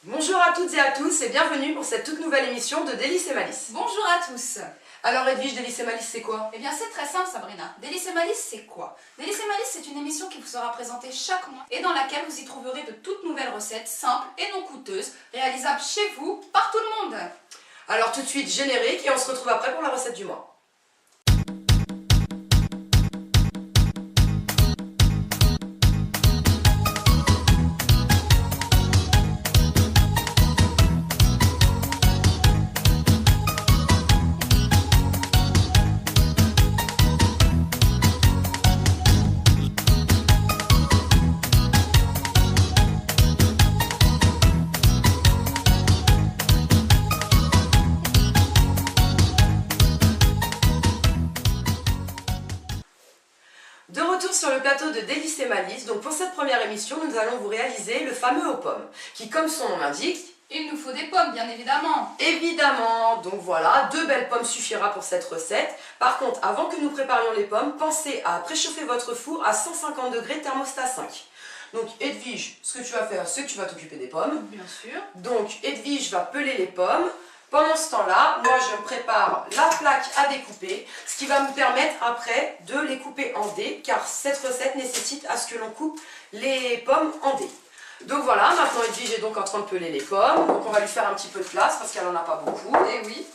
Bonjour à toutes et à tous et bienvenue pour cette toute nouvelle émission de Délices et Malices. Bonjour à tous. Alors Edwige, Délices et Malices c'est quoi? Eh bien c'est très simple Sabrina. Délices et Malices c'est quoi? Délices et Malices c'est une émission qui vous sera présentée chaque mois et dans laquelle vous y trouverez de toutes nouvelles recettes simples et non coûteuses, réalisables chez vous, par tout le monde. Alors tout de suite générique et on se retrouve après pour la recette du mois. De retour sur le plateau de Délices et Malices, donc pour cette première émission, nous allons vous réaliser le fameux aux pommes, qui comme son nom l'indique, Il nous faut des pommes bien évidemment. évidemment, donc voilà, 2 belles pommes suffira pour cette recette. Par contre, avant que nous préparions les pommes, pensez à préchauffer votre four à 150 degrés thermostat 5. Donc Edwige, ce que tu vas faire, c'est que tu vas t'occuper des pommes. Bien sûr. Donc Edwige va peler les pommes. Pendant ce temps-là, moi je prépare la plaque à découper, ce qui va me permettre après de les couper en dés, car cette recette nécessite à ce que l'on coupe les pommes en dés. Donc voilà, maintenant Edwige est donc en train de peler les pommes, donc on va lui faire un petit peu de place parce qu'elle n'en a pas beaucoup. Eh oui.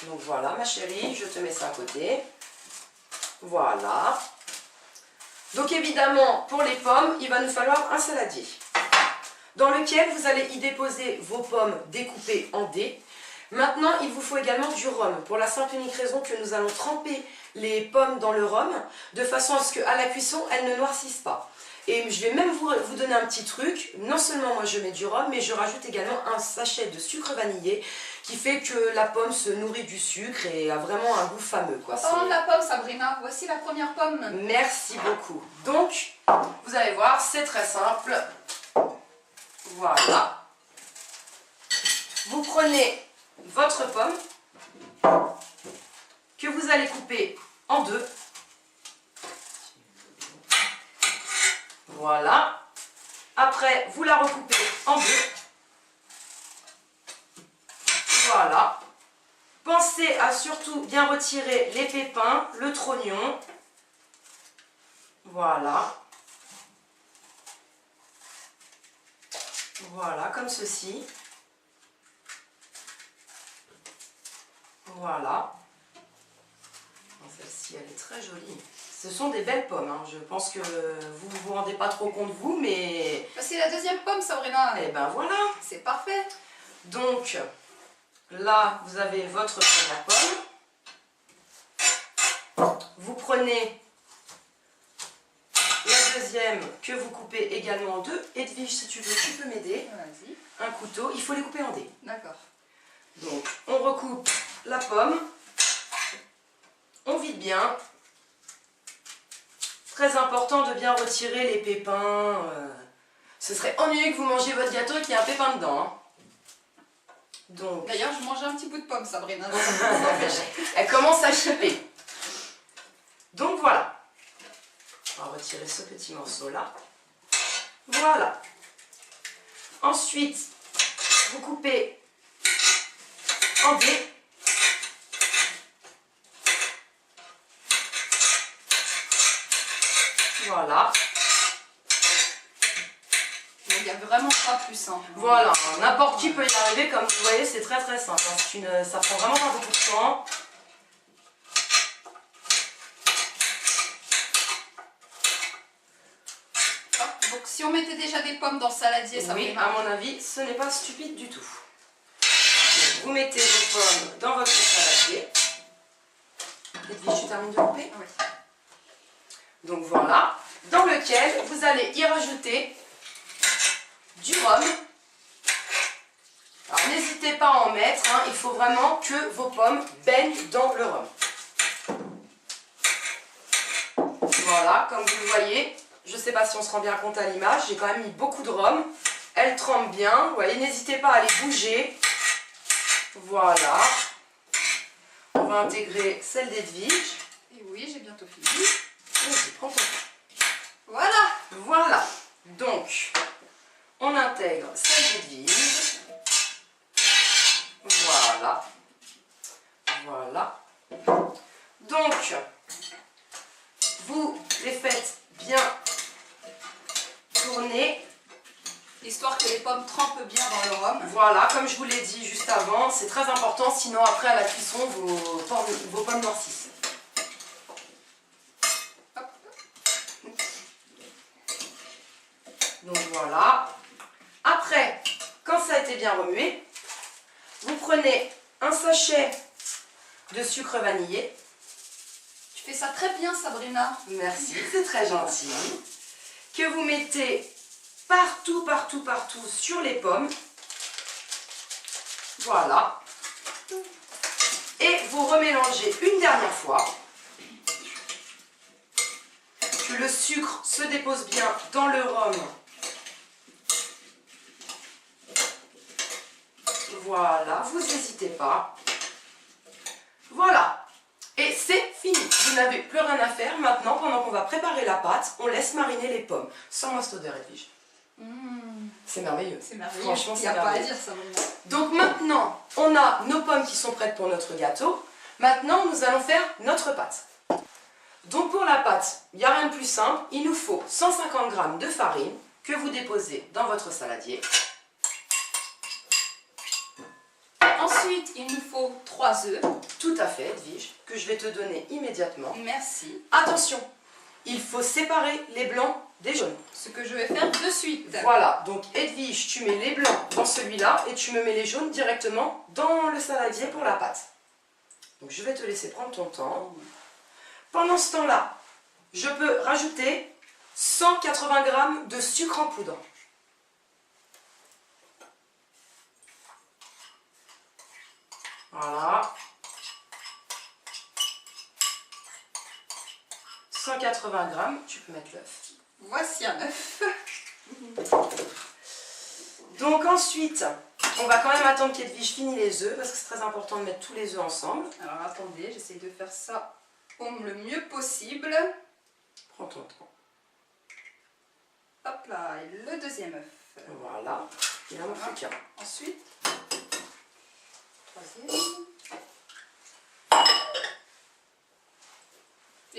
Donc voilà ma chérie, je te mets ça à côté. Voilà. Donc évidemment, pour les pommes, il va nous falloir un saladier, dans lequel vous allez y déposer vos pommes découpées en dés. Maintenant, il vous faut également du rhum, pour la simple et unique raison que nous allons tremper les pommes dans le rhum, de façon à ce qu'à la cuisson, elles ne noircissent pas. Et je vais même vous donner un petit truc, non seulement moi je mets du rhum, mais je rajoute également un sachet de sucre vanillé, qui fait que la pomme se nourrit du sucre et a vraiment un goût fameux. En parlant de la pomme Sabrina, voici la première pomme. Merci beaucoup. Donc, vous allez voir, c'est très simple. Voilà. Vous prenez votre pomme que vous allez couper en 2. Voilà. Après, vous la recoupez en 2. Voilà. Pensez à surtout bien retirer les pépins, le trognon. Voilà. Voilà, comme ceci. Voilà. Celle-ci, elle est très jolie. Ce sont des belles pommes, hein. Je pense que vous ne vous rendez pas trop compte vous, mais... C'est la deuxième pomme Sabrina. Eh ben voilà. C'est parfait. Donc, là, vous avez votre première pomme. Vous prenez la deuxième que vous coupez également en 2. Edwige, si tu veux, tu peux m'aider. Vas-y. Un couteau, il faut les couper en dés. D'accord. Donc, on recoupe la pomme. On vide bien. Très important de bien retirer les pépins. Ce serait ennuyeux que vous mangiez votre gâteau et qu'il y ait un pépin dedans, hein. Donc, D'ailleurs, je mangeais un petit bout de pomme Sabrina. elle commence à chipper. Donc voilà. On va retirer ce petit morceau là. Voilà. Ensuite, vous coupez en dés. Voilà. Il n'y a vraiment pas plus. Hein. Voilà. N'importe qui peut y arriver. Comme vous voyez, c'est très très simple. Ça prend vraiment pas beaucoup de temps. Donc si on mettait déjà des pommes dans le saladier, ça Oui, ferait à mon avis, ce n'est pas stupide du tout. Donc, vous mettez vos pommes dans votre saladier. Edwige, tu termines de couper? Oui. Donc voilà, dans lequel vous allez y rajouter du rhum. Alors n'hésitez pas à en mettre, hein, il faut vraiment que vos pommes baignent dans le rhum. Voilà, comme vous le voyez, je ne sais pas si on se rend bien compte à l'image, j'ai quand même mis beaucoup de rhum. Elle trempe bien, vous voyez, n'hésitez pas à les bouger. Voilà. On va intégrer celle d'Edwige. Et oui, j'ai bientôt fini. Vas-y, prends ton temps. Voilà. Voilà. Donc, on intègre celle d'Edwige. pommes trempent bien dans le rhum. Voilà, comme je vous l'ai dit juste avant, c'est très important, sinon après à la cuisson, vos pommes noircissent. Hop. Donc voilà. Après, quand ça a été bien remué, vous prenez un sachet de sucre vanillé. Tu fais ça très bien, Sabrina. Merci, c'est très gentil. Que vous mettez partout, partout, partout sur les pommes. Voilà. Et vous remélangez une dernière fois. Que le sucre se dépose bien dans le rhum. Voilà, vous n'hésitez pas. Voilà. Et c'est fini. Vous n'avez plus rien à faire. Maintenant, pendant qu'on va préparer la pâte, on laisse mariner les pommes. Sans moi cette odeur, Edwige. C'est merveilleux. C'est merveilleux. Franchement, il n'y c'est a pas à merveilleux. dire, Sabrina. Donc maintenant, on a nos pommes qui sont prêtes pour notre gâteau. Maintenant, nous allons faire notre pâte. Donc pour la pâte, il n'y a rien de plus simple. Il nous faut 150 g de farine que vous déposez dans votre saladier. Ensuite, il nous faut 3 œufs. Tout à fait, Edwige, que je vais te donner immédiatement. Merci. Attention, il faut séparer les blancs des jaunes. Ce que je vais faire de suite. Voilà, donc Edwige, tu mets les blancs dans celui-là et tu me mets les jaunes directement dans le saladier pour la pâte. Donc je vais te laisser prendre ton temps. Pendant ce temps-là, je peux rajouter 180 g de sucre en poudre. Voilà. 180 g, tu peux mettre l'œuf. Voici un œuf. Donc ensuite, on va quand même attendre qu'Edwige finisse les œufs parce que c'est très important de mettre tous les œufs ensemble. Alors attendez, j'essaie de faire ça le mieux possible. Prends ton temps. Hop là, et le deuxième œuf. Voilà, il en manque plus qu'un. Ensuite, troisième.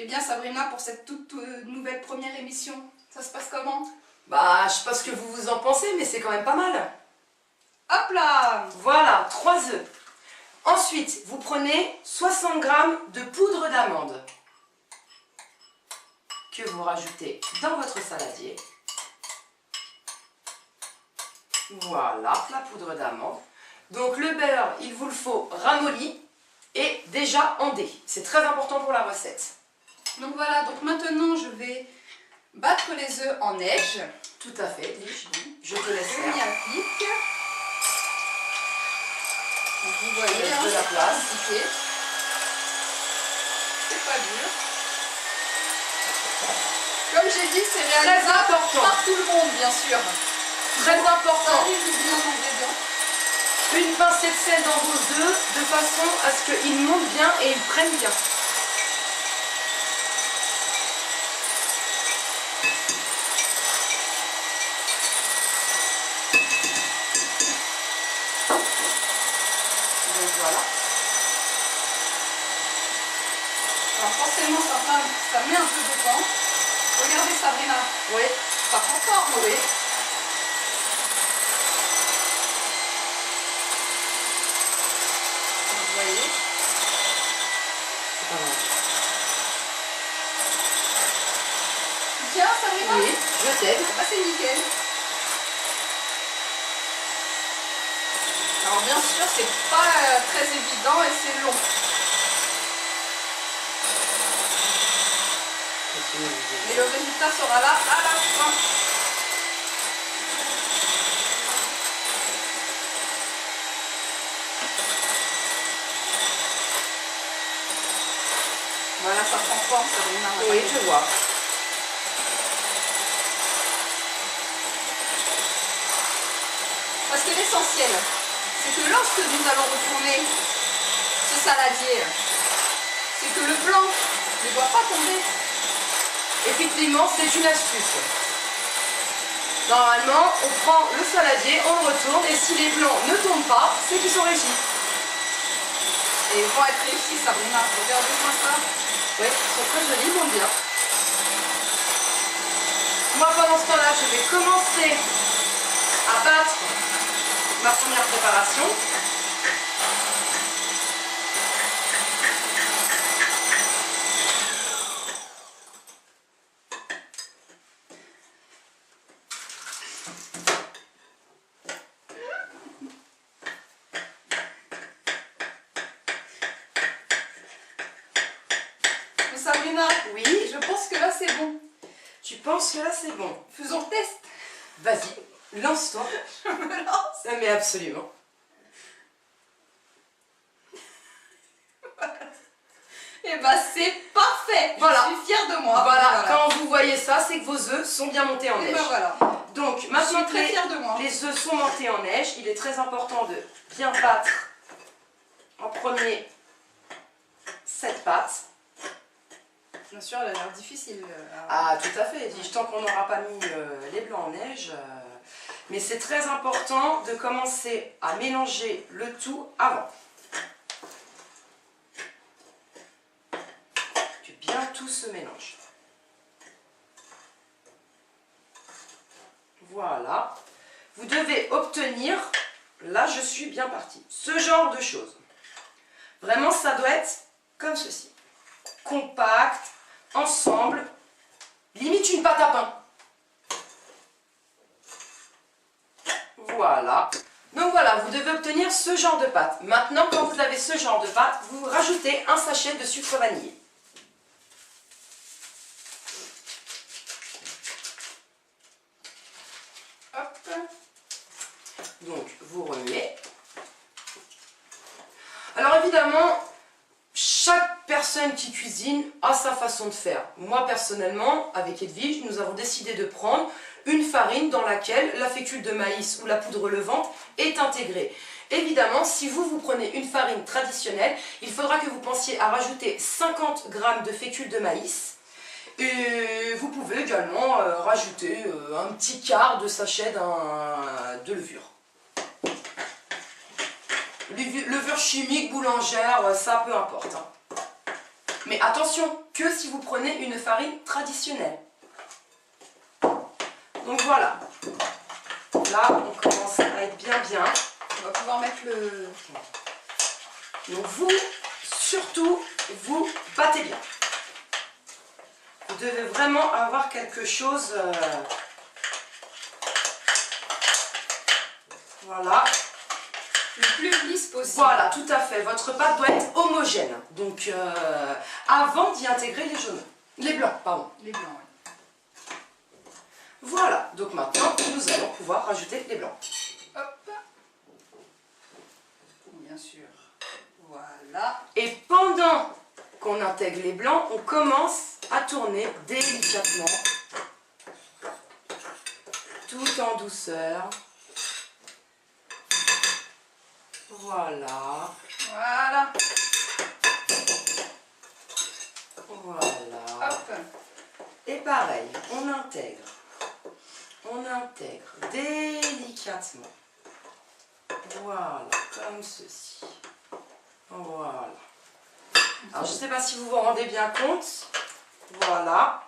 Eh bien Sabrina, pour cette toute nouvelle première émission, ça se passe comment? Bah, je sais pas ce que vous en pensez, mais c'est quand même pas mal. Hop là! Voilà, 3 œufs. Ensuite, vous prenez 60 g de poudre d'amande que vous rajoutez dans votre saladier. Voilà, la poudre d'amande. Donc le beurre, il vous le faut ramolli et déjà en dés. C'est très important pour la recette. Donc voilà, donc maintenant je vais battre les œufs en neige. Tout à fait, Edwige. Je te laisse J'ai mis faire. un pic. Donc vous voyez, Laisse hein, de la c'est place. pas compliqué. C'est pas dur. Comme j'ai dit, c'est Très réalisable important. par tout le monde, bien sûr. Très important. Ça arrive bien d'ingrédients. Une pincée de sel dans vos œufs de façon à ce qu'ils montent bien et ils prennent bien. Donc voilà. Alors forcément, ça met un peu de temps. Regardez Sabrina, Oui, ça prend forme. oui. Vous voyez. C'est pas mal. Tiens Sabrina. Oui, je t'aide. Ah, c'est nickel. Alors bien sûr, c'est pas très évident et c'est long. Mais le résultat sera là à la fin. Voilà, ça prend forme, Sabrina. Oui, je vois. Parce que l'essentiel, c'est que lorsque nous allons retourner ce saladier, c'est que le blanc ne doit pas tomber. Effectivement, c'est une astuce. Normalement, on prend le saladier, on le retourne, et si les blancs ne tombent pas, c'est qu'ils sont réussis. Et ils vont être réussis, Sabrina. Regardez-moi ça. Oui, ils sont très jolis, ils vont bien. Moi, pendant ce temps-là, je vais commencer à battre ma première préparation. Sabrina, Oui, je pense que là c'est bon. tu penses que là c'est bon? Faisons le test. Vas-y, lance-toi. Je me lance. Mais absolument. Et bah c'est parfait. Voilà. Je suis fière de moi. Voilà, quand vous voyez ça, c'est que vos œufs sont bien montés en Et neige. bah voilà. Donc Je maintenant suis que très fière de moi. les œufs sont montés en neige, il est très important de bien battre en premier cette pâte. Bien sûr, elle a l'air difficile. Ah, tout à fait, dis-je, tant qu'on n'aura pas mis les blancs en neige. Mais c'est très important de commencer à mélanger le tout avant. Que bien tout se mélange. Voilà. Vous devez obtenir, là je suis bien partie, ce genre de choses. Vraiment, ça doit être comme ceci. Compact, ensemble, limite une pâte à pain. Voilà. Donc voilà, vous devez obtenir ce genre de pâte. Maintenant, quand vous avez ce genre de pâte, vous rajoutez un sachet de sucre vanillé. Hop. Donc, vous remuez. Alors évidemment, chaque personne qui cuisine a sa façon de faire. Moi personnellement, avec Edwige, nous avons décidé de prendre une farine dans laquelle la fécule de maïs ou la poudre levante est intégrée. Évidemment, si vous prenez une farine traditionnelle, il faudra que vous pensiez à rajouter 50 g de fécule de maïs. Et vous pouvez également rajouter un petit quart de sachet de levure. Levure chimique, boulangère, ça peu importe. Hein. Mais attention, que si vous prenez une farine traditionnelle. Donc voilà. Là, on commence à être bien. On va pouvoir mettre le... Donc vous, surtout, vous battez bien. Vous devez vraiment avoir quelque chose... Voilà. le plus lisse possible. Voilà, tout à fait. Votre pâte doit être homogène. Donc, avant d'y intégrer les jaunes. Les blancs, pardon. Les blancs, oui. Voilà. Donc maintenant, nous allons pouvoir rajouter les blancs. Hop. Bien sûr. Voilà. Et pendant qu'on intègre les blancs, on commence à tourner délicatement. Tout en douceur. Voilà. Voilà. Voilà. Hop. Et pareil, on intègre délicatement. Voilà, comme ceci. Voilà. Alors, je ne sais pas si vous vous rendez bien compte. Voilà.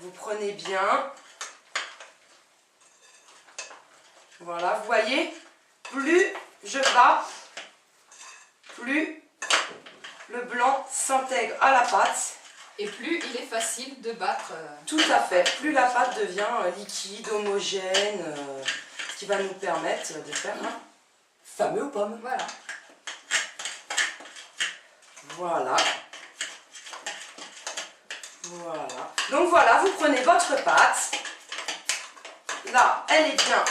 Vous prenez bien. Voilà, vous voyez, plus je bats, plus le blanc s'intègre à la pâte. Et plus il est facile de battre. Tout à fait. Plus la pâte devient liquide, homogène, ce qui va nous permettre de faire un fameux aux pommes. Voilà. Voilà. Voilà. Donc voilà, vous prenez votre pâte. Là, elle est bien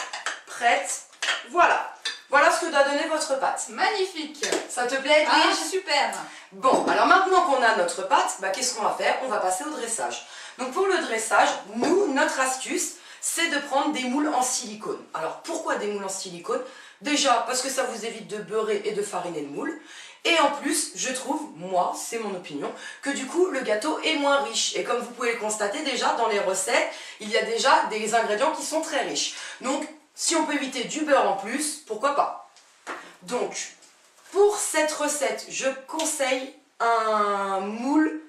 prête. Voilà. Voilà ce que doit donner votre pâte. Magnifique. Ça te plaît, Ah, Edwige ? super. Bon, alors maintenant qu'on a notre pâte, qu'est-ce qu'on va faire? On va passer au dressage. Donc pour le dressage, notre astuce, c'est de prendre des moules en silicone. Alors pourquoi des moules en silicone? Déjà parce que ça vous évite de beurrer et de fariner le moule. Et en plus, je trouve, moi, c'est mon opinion, que du coup, le gâteau est moins riche. Et comme vous pouvez le constater déjà dans les recettes, il y a déjà des ingrédients qui sont très riches. Donc, si on peut éviter du beurre en plus, pourquoi pas? Donc, pour cette recette, je conseille un moule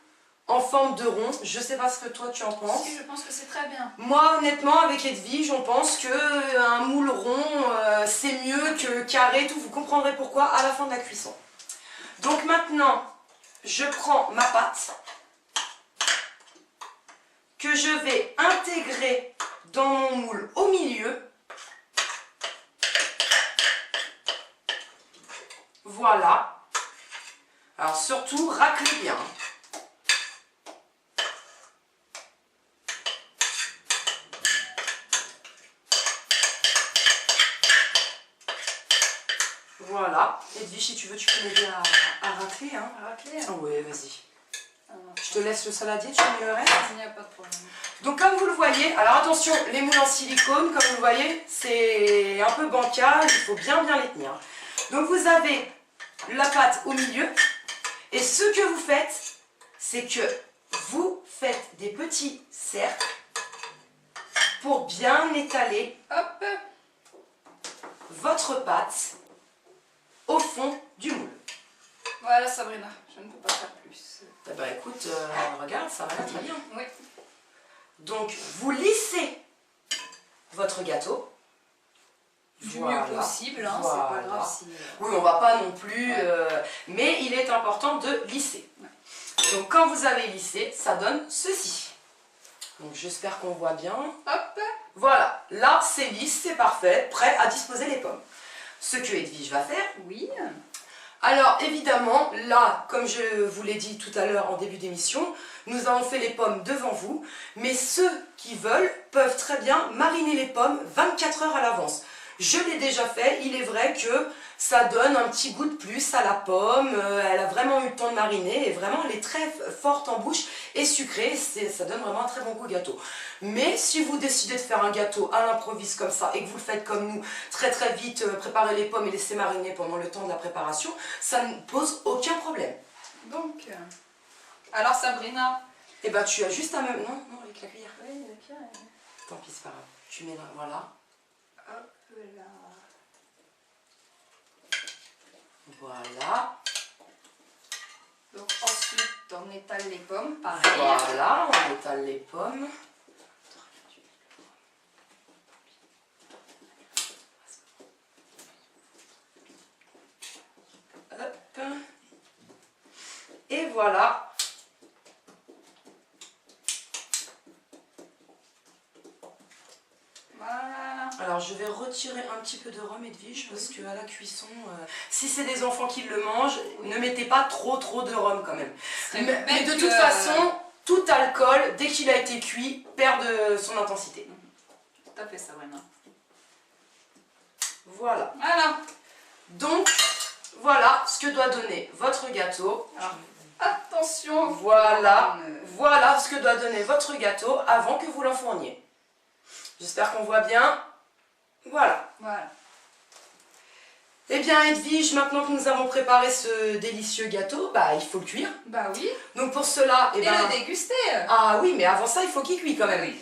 en forme de rond. Je sais pas ce que toi tu en penses. Si, je pense que c'est très bien. Moi, honnêtement, avec Edwige, on pense qu'un moule rond, c'est mieux que carré, tout. Vous comprendrez pourquoi à la fin de la cuisson. Donc maintenant, je prends ma pâte que je vais intégrer dans mon moule au milieu. Voilà. Alors surtout, raclez bien. Voilà. Edwige, si tu veux, tu peux m'aider à racler. Hein. Racler. Ah ouais, vas-y. Je te laisse le saladier, tu mets le reste. Il n'y a pas de problème. Donc comme vous le voyez, alors attention, les moules en silicone, comme vous le voyez, c'est un peu bancal, il faut bien les tenir. Donc vous avez la pâte au milieu, et ce que vous faites, c'est que vous faites des petits cercles pour bien étaler Hop. votre pâte au fond du moule. Voilà Sabrina, je ne peux pas faire plus. Eh ben écoute, regarde, ça va très bien. Oui. Donc vous lissez votre gâteau. Du Voilà. mieux possible, hein, Voilà. c'est pas grave si... Oui, on va pas non plus, Ouais. mais il est important de lisser. Ouais. Donc quand vous avez lissé, ça donne ceci. Donc j'espère qu'on voit bien. Hop. Voilà, là c'est lisse, c'est parfait, prêt à disposer les pommes. Ce que Edwige va faire. Oui. Alors évidemment, là, comme je vous l'ai dit tout à l'heure en début d'émission, nous avons fait les pommes devant vous, mais ceux qui veulent peuvent très bien mariner les pommes 24 heures à l'avance. Je l'ai déjà fait, il est vrai que ça donne un petit goût de plus à la pomme, elle a vraiment eu le temps de mariner et vraiment elle est très forte en bouche et sucrée, ça donne vraiment un très bon goût gâteau. Mais si vous décidez de faire un gâteau à l'improviste comme ça et que vous le faites comme nous, très vite, préparer les pommes et laisser mariner pendant le temps de la préparation, ça ne pose aucun problème. Donc, alors Sabrina. Et ben tu as juste à même... Non, avec la cuillère. Oui, la pierre. Tant pis, c'est pas grave. Tu mets là, voilà. Hop là. Voilà. Donc ensuite, on étale les pommes, pareil. Voilà, on étale les pommes. Hop. Et voilà. Voilà. Alors je vais retirer un petit peu de rhum, Edwige, parce que à la cuisson, si c'est des enfants qui le mangent, ne mettez pas trop de rhum quand même. Mais de toute façon, tout alcool, dès qu'il a été cuit, perd de son intensité. Tout à fait, Sabrina. Voilà. Voilà. Donc, voilà ce que doit donner votre gâteau. Alors, attention. Voilà, voilà ce que doit donner votre gâteau avant que vous l'enfourniez. J'espère qu'on voit bien. Voilà. Voilà. Eh bien Edwige, maintenant que nous avons préparé ce délicieux gâteau, bah il faut le cuire. Bah oui. Donc pour cela, Et le déguster. ah oui, mais avant ça, il faut qu'il cuise quand même. Oui.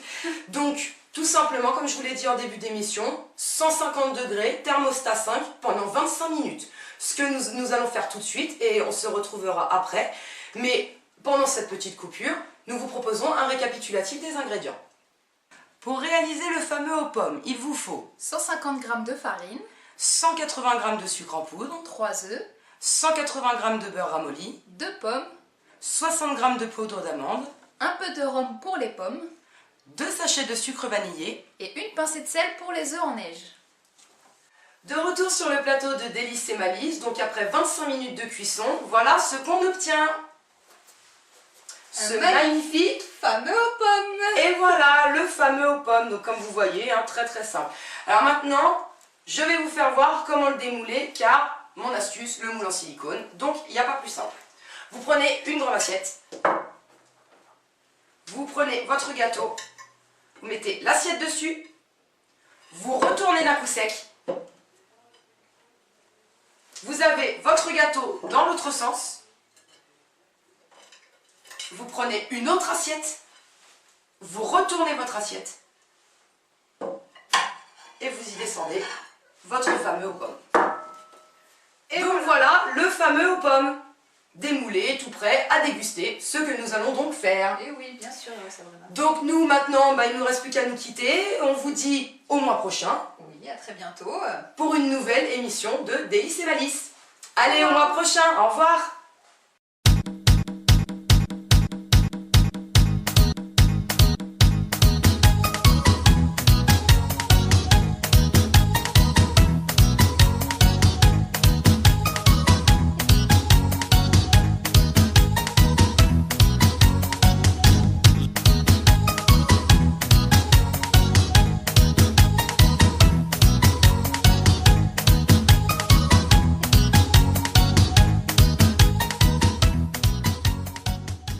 Donc, tout simplement, comme je vous l'ai dit en début d'émission, 150 degrés, thermostat 5, pendant 25 minutes. Ce que nous allons faire tout de suite, et on se retrouvera après. Mais pendant cette petite coupure, nous vous proposons un récapitulatif des ingrédients. Pour réaliser le fameux aux pommes, il vous faut 150 g de farine, 180 g de sucre en poudre, 3 œufs, 180 g de beurre ramolli, 2 pommes, 60 g de poudre d'amande, un peu de rhum pour les pommes 2 sachets de sucre vanillé. et une pincée de sel pour les œufs en neige. De retour sur le plateau de Délices et Malices, donc après 25 minutes de cuisson, voilà ce qu'on obtient. Ce magnifique fameux aux pommes. et voilà le fameux aux pommes, donc comme vous voyez, hein, très simple. Alors maintenant, je vais vous faire voir comment le démouler, car mon astuce, le moule en silicone, donc il n'y a pas plus simple. Vous prenez une grande assiette, vous prenez votre gâteau, vous mettez l'assiette dessus, vous retournez d'un coup sec, vous avez votre gâteau dans l'autre sens, vous prenez une autre assiette, vous retournez votre assiette et vous y descendez votre fameux aux pommes. Et donc voilà le fameux aux pommes. démoulé, tout prêt à déguster, ce que nous allons donc faire. Et oui, bien sûr, Sabrina. Donc nous maintenant, il ne nous reste plus qu'à nous quitter. On vous dit au mois prochain Oui, à très bientôt. pour une nouvelle émission de Délices et Malices. Allez, au mois prochain, au revoir.